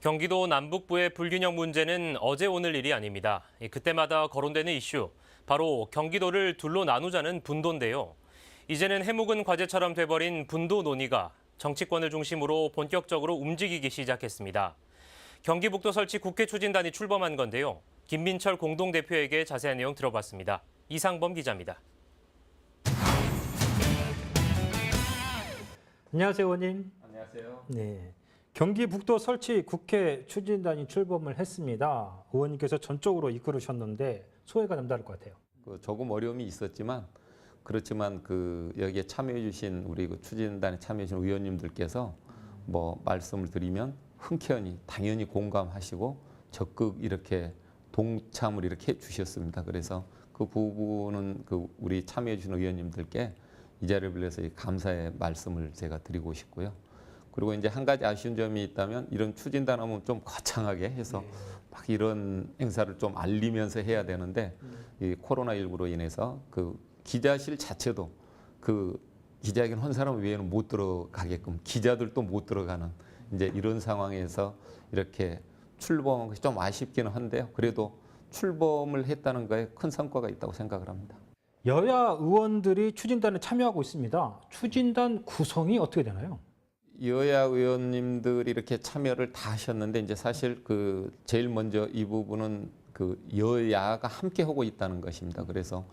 경기도 남북부의 불균형 문제는 어제 오늘 일이 아닙니다. 그때마다 거론되는 이슈, 바로 경기도를 둘로 나누자는 분도인데요. 이제는 해묵은 과제처럼 돼버린 분도 논의가 정치권을 중심으로 본격적으로 움직이기 시작했습니다. 경기북도 설치 국회 추진단이 출범한 건데요. 김민철 공동대표에게 자세한 내용 들어봤습니다. 이상범 기자입니다. 안녕하세요, 의원님. 안녕하세요. 네, 경기북도 설치 국회 추진단이 출범을 했습니다. 의원님께서 전적으로 이끌으셨는데 소회가 남다를 것 같아요. 조금 어려움이 있었지만 그렇지만 여기에 참여해주신 우리 추진단에 참여해주신 의원님들께서 말씀을 드리면 흔쾌히 당연히 공감하시고 적극 이렇게 동참을 이렇게 해주셨습니다. 그래서 그 부분은 우리 참여해주신 의원님들께 이 자리를 빌려서 감사의 말씀을 제가 드리고 싶고요. 그리고 이제 한 가지 아쉬운 점이 있다면 이런 추진단 하면 좀 거창하게 해서 막 이런 행사를 좀 알리면서 해야 되는데 이 코로나19로 인해서 기자실 자체도 기자회견 한 사람 외에는 못 들어가게끔 기자들도 못 들어가는 이제 이런 상황에서 이렇게 출범한 것이 좀 아쉽기는 한데요. 그래도 출범을 했다는 거에 큰 성과가 있다고 생각을 합니다. 여야 의원들이 추진단에 참여하고 있습니다. 추진단 구성이 어떻게 되나요? 여야 의원님들이 이렇게 참여를 다 하셨는데 이제 사실 제일 먼저 이 부분은 여야가 함께 하고 있다는 것입니다. 그래서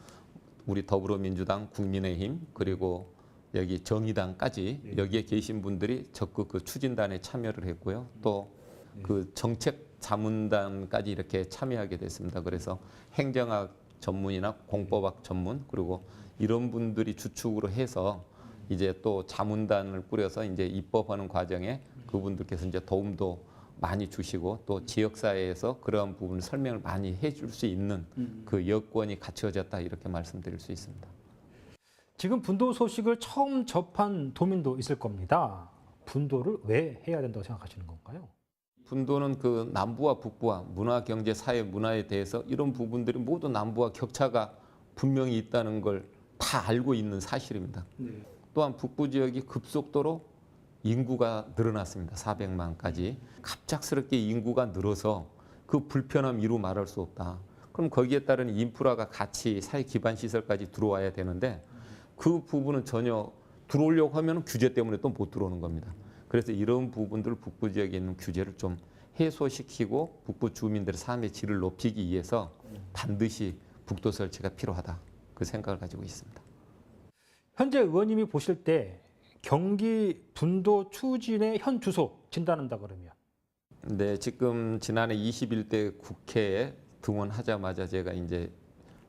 우리 더불어민주당, 국민의힘 그리고 여기 정의당까지 여기에 계신 분들이 적극 추진단에 참여를 했고요. 또 정책 자문단까지 이렇게 참여하게 됐습니다. 그래서 행정학 전문이나 공법학 전문 그리고 이런 분들이 주축으로 해서 이제 또 자문단을 꾸려서 이제 입법하는 과정에 그분들께서 이제 도움도 많이 주시고 또 지역사회에서 그러한 부분을 설명을 많이 해줄 수 있는 그 여건이 갖춰졌다 이렇게 말씀드릴 수 있습니다. 지금 분도 소식을 처음 접한 도민도 있을 겁니다. 분도를 왜 해야 된다고 생각하시는 건가요? 분도는 남부와 북부와 문화, 경제, 사회, 문화에 대해서 이런 부분들이 모두 남부와 격차가 분명히 있다는 걸 다 알고 있는 사실입니다. 또한 북부 지역이 급속도로 인구가 늘어났습니다. 400만까지. 갑작스럽게 인구가 늘어서 그 불편함 이루 말할 수 없다. 그럼 거기에 따른 인프라가 같이 사회 기반 시설까지 들어와야 되는데 그 부분은 전혀 들어오려고 하면 규제 때문에 또 못 들어오는 겁니다. 그래서 이런 부분들 북부 지역에 있는 규제를 좀 해소시키고 북부 주민들의 삶의 질을 높이기 위해서 반드시 북도 설치가 필요하다. 그 생각을 가지고 있습니다. 현재 의원님이 보실 때 경기 분도 추진의 현 주소 진단한다 그러면? 네, 지금 지난해 21대 국회에 등원하자마자 제가 이제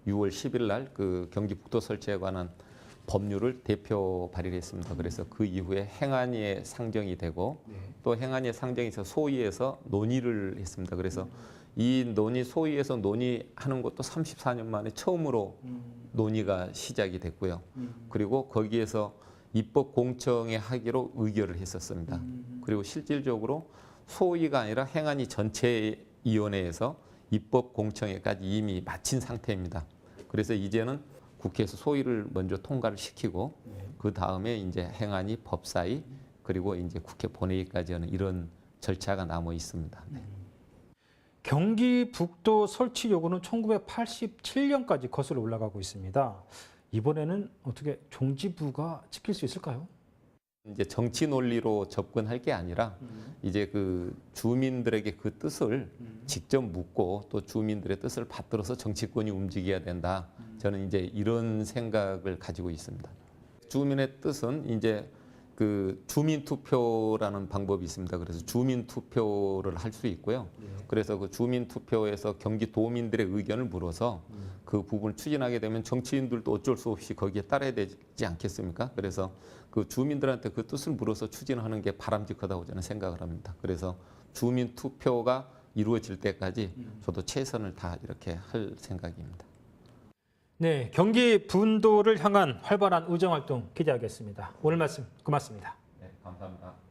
6월 10일 날 경기 북도 설치에 관한 법률을 대표 발의를 했습니다. 그래서 그 이후에 행안위에 상정이 되고 또 행안위에 상정해서 소위에서 논의를 했습니다. 그래서 이 소위에서 논의하는 것도 34년 만에 처음으로 논의가 시작이 됐고요. 그리고 거기에서 입법 공청회 하기로 의결을 했었습니다. 그리고 실질적으로 소위가 아니라 행안위 전체위원회에서 입법 공청회까지 이미 마친 상태입니다. 그래서 이제는 국회에서 소위를 먼저 통과를 시키고 그 다음에 이제 행안위, 법사위 그리고 이제 국회 본회의까지 하는 이런 절차가 남아 있습니다. 네. 경기 북도 설치 요구는 1987년까지 거슬러 올라가고 있습니다. 이번에는 어떻게 종지부가 찍힐 수 있을까요? 이제 정치 논리로 접근할 게 아니라 이제 주민들에게 그 뜻을 직접 묻고 또 주민들의 뜻을 받들어서 정치권이 움직여야 된다. 저는 이제 이런 생각을 가지고 있습니다. 주민의 뜻은 이제 주민투표라는 방법이 있습니다. 그래서 주민투표를 할 수 있고요. 그래서 주민투표에서 경기도민들의 의견을 물어서 그 부분을 추진하게 되면 정치인들도 어쩔 수 없이 거기에 따라야 되지 않겠습니까? 그래서 주민들한테 그 뜻을 물어서 추진하는 게 바람직하다고 저는 생각을 합니다. 그래서 주민투표가 이루어질 때까지 저도 최선을 다 이렇게 할 생각입니다. 네, 경기 분도를 향한 활발한 의정활동 기대하겠습니다. 오늘 말씀 고맙습니다. 네, 감사합니다.